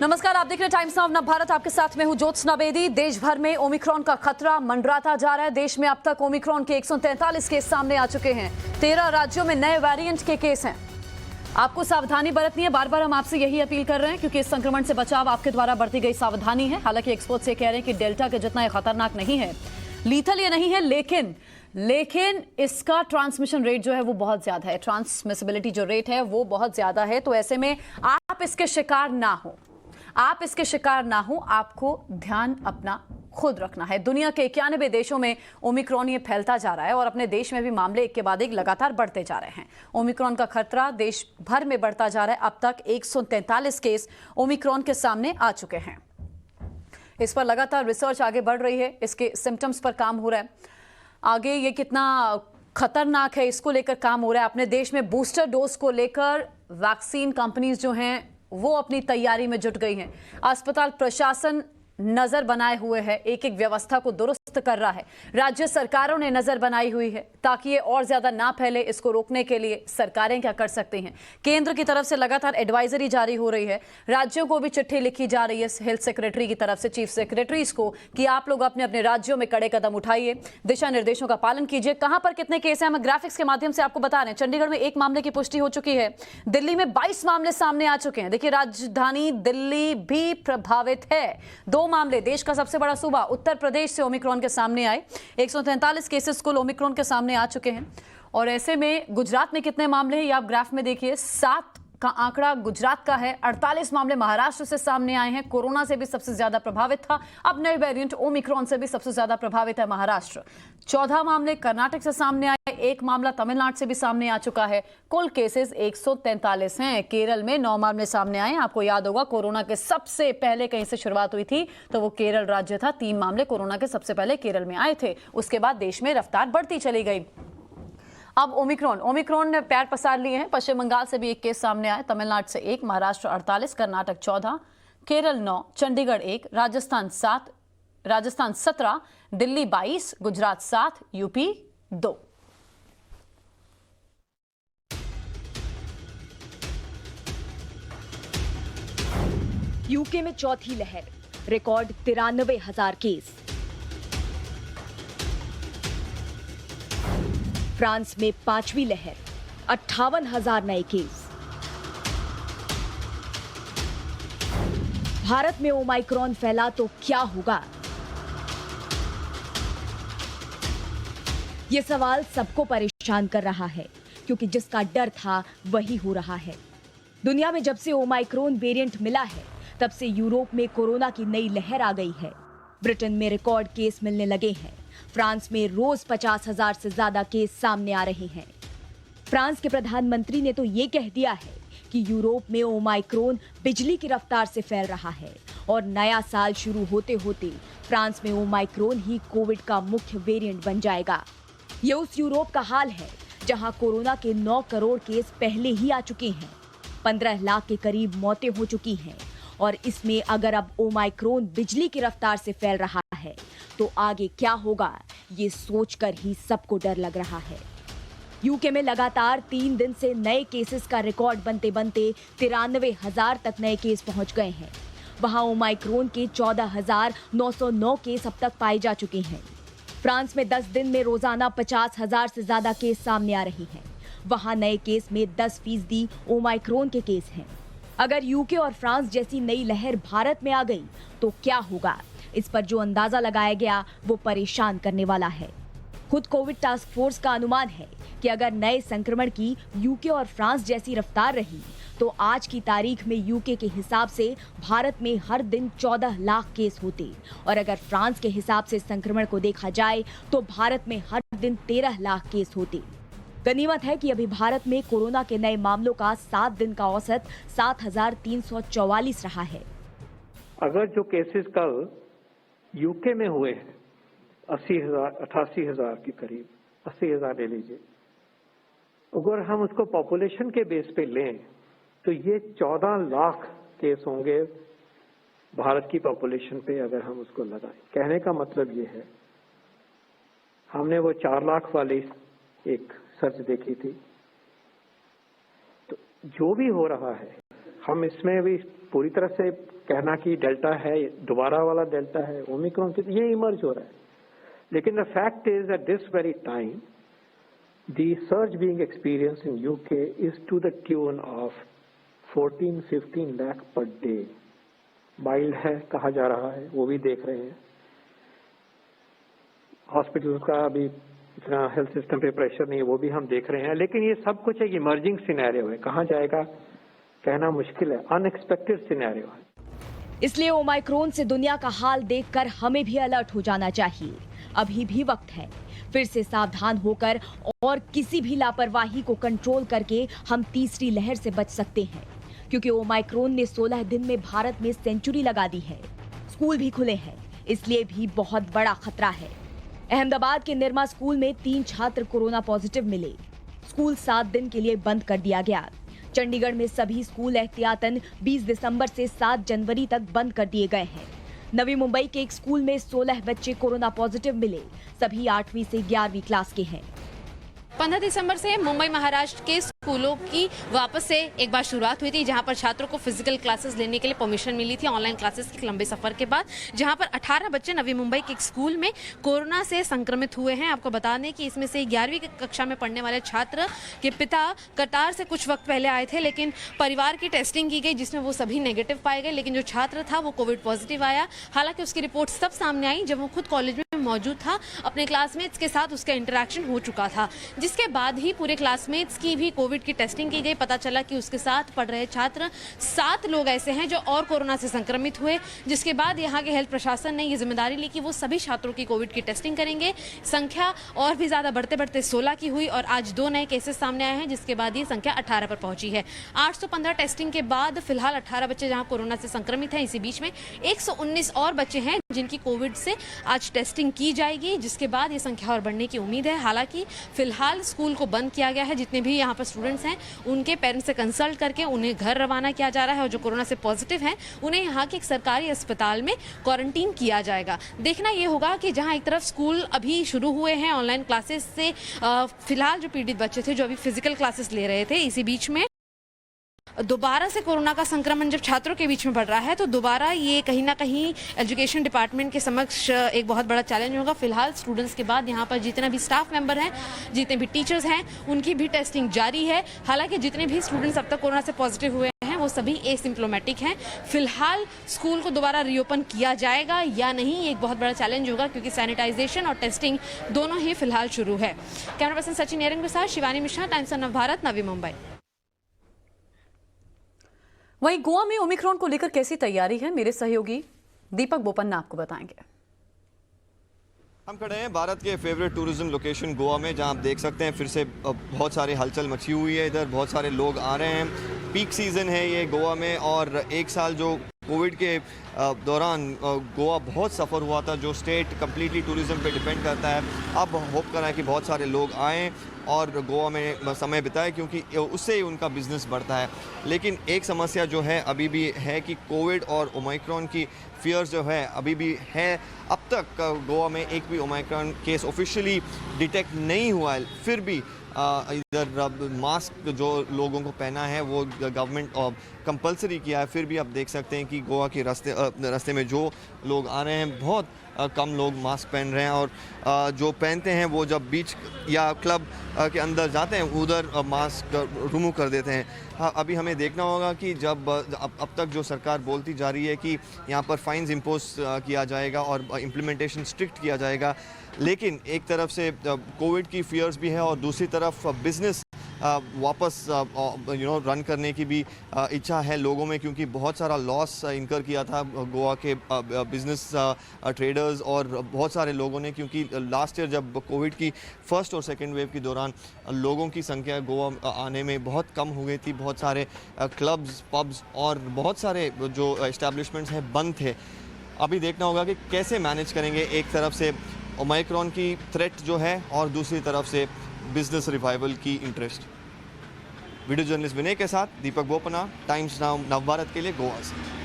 नमस्कार, आप देख रहे हैं टाइम्स नाउ नव भारत। आपके साथ में हूं ज्योत्सना बेदी। देश भर में ओमिक्रॉन का खतरा मंडराता जा रहा है। देश में अब तक ओमिक्रॉन के 143 केस सामने आ चुके हैं। 13 राज्यों में नए वेरिएंट के केस हैं। आपको सावधानी बरतनी है। बार बार हम आपसे यही अपील कर रहे हैं क्योंकि इस संक्रमण से बचाव आपके द्वारा बरती गई सावधानी है। हालांकि एक्सपर्ट्स ये कह रहे हैं कि डेल्टा के जितना खतरनाक नहीं है, लीथल ये नहीं है, लेकिन इसका ट्रांसमिशन रेट जो है वो बहुत ज्यादा है। ट्रांसमिसिबिलिटी जो रेट है वो बहुत ज्यादा है। तो ऐसे में आप इसके शिकार ना हो, आपको ध्यान अपना खुद रखना है। दुनिया के 91 देशों में ओमिक्रॉन ये फैलता जा रहा है और अपने देश में भी मामले एक के बाद एक लगातार बढ़ते जा रहे हैं। ओमिक्रॉन का खतरा देश भर में बढ़ता जा रहा है। अब तक 143 केस ओमिक्रॉन के सामने आ चुके हैं। इस पर लगातार रिसर्च आगे बढ़ रही है। इसके सिम्टम्स पर काम हो रहा है। आगे ये कितना खतरनाक है इसको लेकर काम हो रहा है। अपने देश में बूस्टर डोज को लेकर वैक्सीन कंपनीज जो हैं वो अपनी तैयारी में जुट गई हैं। अस्पताल प्रशासन नजर बनाए हुए है, एक एक व्यवस्था को दुरुस्त कर रहा है। राज्य सरकारों ने नजर बनाई हुई है ताकि ये और ज्यादा ना फैले। इसको रोकने के लिए सरकारें क्या कर सकती हैं? केंद्र की तरफ से लगातार एडवाइजरी जारी हो रही है। राज्यों को भी चिट्ठी लिखी जा रही है हेल्थ सेक्रेटरी की तरफ से, चीफ सेक्रेटरीज को, कि आप लोग अपने अपने राज्यों में कड़े कदम उठाइए, दिशा निर्देशों का पालन कीजिए। कहां पर कितने केस हैं हम ग्राफिक्स के माध्यम से आपको बता रहे हैं। चंडीगढ़ में 1 मामले की पुष्टि हो चुकी है। दिल्ली में 22 मामले सामने आ चुके हैं। देखिए, राजधानी दिल्ली भी प्रभावित है। 2 मामले देश का सबसे बड़ा सूबा उत्तर प्रदेश से ओमिक्रॉन के सामने आए। 143 केसेस कुल ओमिक्रॉन के सामने आ चुके हैं। और ऐसे में गुजरात में कितने मामले हैं ये आप ग्राफ में देखिए। 7 का आंकड़ा गुजरात का है। 48 मामले महाराष्ट्र से सामने आए हैं। कोरोना से भी सबसे ज्यादा प्रभावित था। अब नए वेरिएंट ओमिक्रॉन से भी सबसे ज्यादा प्रभावित है महाराष्ट्र। 14 मामले कर्नाटक से सामने आए। 1 मामला तमिलनाडु से भी सामने आ चुका है। कुल केसेस 143 हैं। केरल में 9 मामले सामने आए। आपको याद होगा कोरोना के सबसे पहले कहीं से शुरुआत हुई थी तो वो केरल राज्य था। 3 मामले कोरोना के सबसे पहले केरल में आए थे। उसके बाद देश में रफ्तार बढ़ती चली गई। अब ओमिक्रॉन ने पैर पसार लिए हैं। पश्चिम बंगाल से भी 1 केस सामने आया। तमिलनाडु से 1, महाराष्ट्र 48, कर्नाटक 14, केरल 9, चंडीगढ़ 1, राजस्थान 17, दिल्ली 22, गुजरात 7, यूपी 2। यूके में चौथी लहर, रिकॉर्ड 93,000 केस। फ्रांस में 5वीं लहर, 58,000 नए केस। भारत में ओमाइक्रॉन फैला तो क्या होगा? यह सवाल सबको परेशान कर रहा है क्योंकि जिसका डर था वही हो रहा है। दुनिया में जब से ओमाइक्रॉन वेरिएंट मिला है तब से यूरोप में कोरोना की नई लहर आ गई है। ब्रिटेन में रिकॉर्ड केस मिलने लगे हैं। फ्रांस में रोज 50,000 से ज्यादा केस सामने आ रहे हैं। फ्रांस के प्रधानमंत्री ने तो ये कह दिया है कि यूरोप में ओमाइक्रॉन बिजली की रफ्तार से फैल रहा है और नया साल शुरू होते होते फ्रांस में ओमाइक्रॉन ही कोविड का मुख्य वेरिएंट बन जाएगा। ये उस यूरोप का हाल है जहां कोरोना के 9 करोड़ केस पहले ही आ चुके हैं। 15 लाख के करीब मौतें हो चुकी हैं और इसमें अगर अब ओमाइक्रॉन बिजली की रफ्तार से फैल रहा है तो आगे क्या होगा ये सोचकर ही सबको डर लग रहा है। यूके में लगातार 3 दिन से नए केसेस का रिकॉर्ड बनते बनते 93,000 तक नए केस पहुंच गए हैं। वहां ओमाइक्रॉन के 14,909 केस अब तक पाए जा चुके हैं। फ्रांस में 10 दिन में रोजाना 50,000 से ज्यादा केस सामने आ रहे हैं। वहां नए केस में 10% ओमाइक्रॉन के केस हैं। अगर यूके और फ्रांस जैसी नई लहर भारत में आ गई तो क्या होगा? इस पर जो अंदाजा लगाया गया वो परेशान करने वाला है। खुद कोविड टास्क फोर्स का अनुमान है कि अगर नए संक्रमण की यूके और फ्रांस जैसी रफ्तार रही तो आज की तारीख में यूके के हिसाब से भारत में हर दिन 14 लाख केस होते और अगर फ्रांस के हिसाब से संक्रमण को देखा जाए तो भारत में हर दिन 13 लाख केस होते। गनीमत है कि अभी भारत में कोरोना के नए मामलों का 7 दिन का औसत 7,344 रहा है। अगर जो केसेस कल यूके में हुए हैं 88,000 के करीब, 80,000 ले लीजिए, अगर हम उसको पॉपुलेशन के बेस पे लें तो ये 14 लाख केस होंगे भारत की पॉपुलेशन पे अगर हम उसको लगाएं। कहने का मतलब ये है, हमने वो 4 लाख वाली एक सर्च देखी थी, तो जो भी हो रहा है हम इसमें भी पूरी तरह से कहना कि डेल्टा है, दोबारा वाला डेल्टा है, ओमिक्रॉन, ये इमर्ज हो रहा है। लेकिन the fact is at this very time the surge being experienced in UK is to the tune of 14-15 lakh per day. Mild है कहा जा रहा है, वो भी देख रहे हैं। हॉस्पिटल्स का अभी इतना हेल्थ सिस्टम पे प्रेशर नहीं है, वो भी हम देख रहे हैं। लेकिन ये सब कुछ एक इमर्जिंग सिनेरियो है, कहाँ जाएगा कहना मुश्किल है, अनएक्सपेक्टेड सिनेरियो है। इसलिए ओमाइक्रोन से दुनिया का हाल देखकर हमें भी अलर्ट हो जाना चाहिए। अभी भी वक्त है, फिर से सावधान होकर और किसी भी लापरवाही को कंट्रोल करके हम तीसरी लहर से बच सकते हैं, क्योंकि ओमाइक्रोन ने 16 दिन में भारत में सेंचुरी लगा दी है। स्कूल भी खुले हैं, इसलिए भी बहुत बड़ा खतरा है। अहमदाबाद के निर्मा स्कूल में 3 छात्र कोरोना पॉजिटिव मिले। स्कूल 7 दिन के लिए बंद कर दिया गया। चंडीगढ़ में सभी स्कूल एहतियातन 20 दिसंबर से 7 जनवरी तक बंद कर दिए गए हैं। नवी मुंबई के एक स्कूल में 16 बच्चे कोरोना पॉजिटिव मिले। सभी 8वीं से 11वीं क्लास के हैं। 15 दिसंबर से मुंबई महाराष्ट्र के स्कूलों की वापस से एक बार शुरुआत हुई थी, जहां पर छात्रों को फिजिकल क्लासेस लेने के लिए परमिशन मिली थी ऑनलाइन क्लासेस के लंबे सफर के बाद, जहां पर 18 बच्चे नवी मुंबई के एक स्कूल में कोरोना से संक्रमित हुए हैं। आपको बता दें कि इसमें से 11वीं कक्षा में पढ़ने वाले छात्र के पिता कतार से कुछ वक्त पहले आए थे, लेकिन परिवार की टेस्टिंग की गई जिसमें वो सभी नेगेटिव पाए गए, लेकिन जो छात्र था वो कोविड पॉजिटिव आया। हालांकि उसकी रिपोर्ट तब सामने आई जब वो खुद कॉलेज में मौजूद था, अपने क्लासमेट्स के साथ उसका इंटरेक्शन हो चुका था, जिसके बाद ही पूरे क्लासमेट्स की भी कोविड की टेस्टिंग की गई। पता चला कि उसके साथ पढ़ रहे छात्र 7 लोग ऐसे हैं जो और कोरोना से संक्रमित हुए, जिसके बाद यहाँ के हेल्थ प्रशासन ने ये जिम्मेदारी ली कि वो सभी छात्रों की कोविड की टेस्टिंग करेंगे। संख्या और भी ज्यादा बढ़ते बढ़ते 16 की हुई और आज 2 नए केसेस सामने आए हैं, जिसके बाद ये संख्या 18 पर पहुंची है। 815 टेस्टिंग के बाद फिलहाल 18 बच्चे जहां कोरोना से संक्रमित हैं, इसी बीच में 119 और बच्चे हैं जिनकी कोविड से आज टेस्टिंग की जाएगी, जिसके बाद ये संख्या और बढ़ने की उम्मीद है। हालांकि फिलहाल स्कूल को बंद किया गया है। जितने भी यहाँ पर स्टूडेंट्स हैं उनके पेरेंट्स से कंसल्ट करके उन्हें घर रवाना किया जा रहा है और जो कोरोना से पॉजिटिव हैं उन्हें यहाँ के एक सरकारी अस्पताल में क्वारंटीन किया जाएगा। देखना ये होगा कि जहाँ एक तरफ स्कूल अभी शुरू हुए हैं ऑनलाइन क्लासेस से, फिलहाल जो पीड़ित बच्चे थे जो अभी फिजिकल क्लासेस ले रहे थे, इसी बीच में दोबारा से कोरोना का संक्रमण जब छात्रों के बीच में बढ़ रहा है तो दोबारा ये कहीं ना कहीं एजुकेशन डिपार्टमेंट के समक्ष एक बहुत बड़ा चैलेंज होगा। फिलहाल स्टूडेंट्स के बाद यहाँ पर जितना भी स्टाफ मेंबर हैं, जितने भी टीचर्स हैं, उनकी भी टेस्टिंग जारी है। हालांकि जितने भी स्टूडेंट्स अब तक कोरोना से पॉजिटिव हुए हैं वो सभी एसिम्प्टोमेटिक हैं। फिलहाल स्कूल को दोबारा रीओपन किया जाएगा या नहीं, एक बहुत बड़ा चैलेंज होगा, क्योंकि सैनिटाइजेशन और टेस्टिंग दोनों ही फिलहाल शुरू है। कैमरा पर्सन सचिन एरंग के साथ शिवानी मिश्रा, टाइम्स ऑफ भारत, नवी मुंबई। वहीं गोवा में ओमिक्रॉन को लेकर कैसी तैयारी है, मेरे सहयोगी दीपक बोपन्ना आपको बताएंगे। हम खड़े हैं भारत के फेवरेट टूरिज्म लोकेशन गोवा में, जहां आप देख सकते हैं फिर से बहुत सारी हलचल मची हुई है। इधर बहुत सारे लोग आ रहे हैं। पीक सीज़न है ये गोवा में, और एक साल जो कोविड के दौरान गोवा बहुत सफ़र हुआ था, जो स्टेट कम्प्लीटली टूरिज़्म पे डिपेंड करता है। अब होप कर रहे हैं कि बहुत सारे लोग आएँ और गोवा में समय बिताएं, क्योंकि उससे ही उनका बिज़नेस बढ़ता है। लेकिन एक समस्या जो है अभी भी है कि कोविड और ओमाइक्रॉन की फियर्स जो है अभी भी है। अब तक गोवा में एक भी ओमाइक्रॉन केस ऑफिशियली डिटेक्ट नहीं हुआ है, फिर भी इधर मास्क जो लोगों को पहना है वो गवर्नमेंट कंपलसरी किया है। फिर भी आप देख सकते हैं कि गोवा के रास्ते में जो लोग आ रहे हैं, बहुत कम लोग मास्क पहन रहे हैं, और जो पहनते हैं वो जब बीच या क्लब के अंदर जाते हैं उधर मास्क रिमूव कर देते हैं। हाँ, अभी हमें देखना होगा कि जब अब तक जो सरकार बोलती जा रही है कि यहाँ पर फाइन्स इम्पोज किया जाएगा और इम्प्लीमेंटेशन स्ट्रिक्ट किया जाएगा, लेकिन एक तरफ से कोविड की फियर्स भी है और दूसरी तरफ बिजनेस वापस रन करने की भी इच्छा है लोगों में, क्योंकि बहुत सारा लॉस इनकर किया था गोवा के बिजनेस ट्रेडर्स और बहुत सारे लोगों ने, क्योंकि लास्ट ईयर जब कोविड की फर्स्ट और सेकेंड वेव के दौरान लोगों की संख्या गोवा आने में बहुत कम हो गई थी। बहुत सारे क्लब्स, पब्स और बहुत सारे जो एस्टेब्लिशमेंट्स हैं बंद थे। अभी देखना होगा कि कैसे मैनेज करेंगे, एक तरफ से ओमाइक्रॉन की थ्रेट जो है और दूसरी तरफ से बिजनेस रिवाइवल की इंटरेस्ट। वीडियो जर्नलिस्ट विनय के साथ दीपक बोपन्ना, टाइम्स नाउ नव भारत के लिए गोवा से।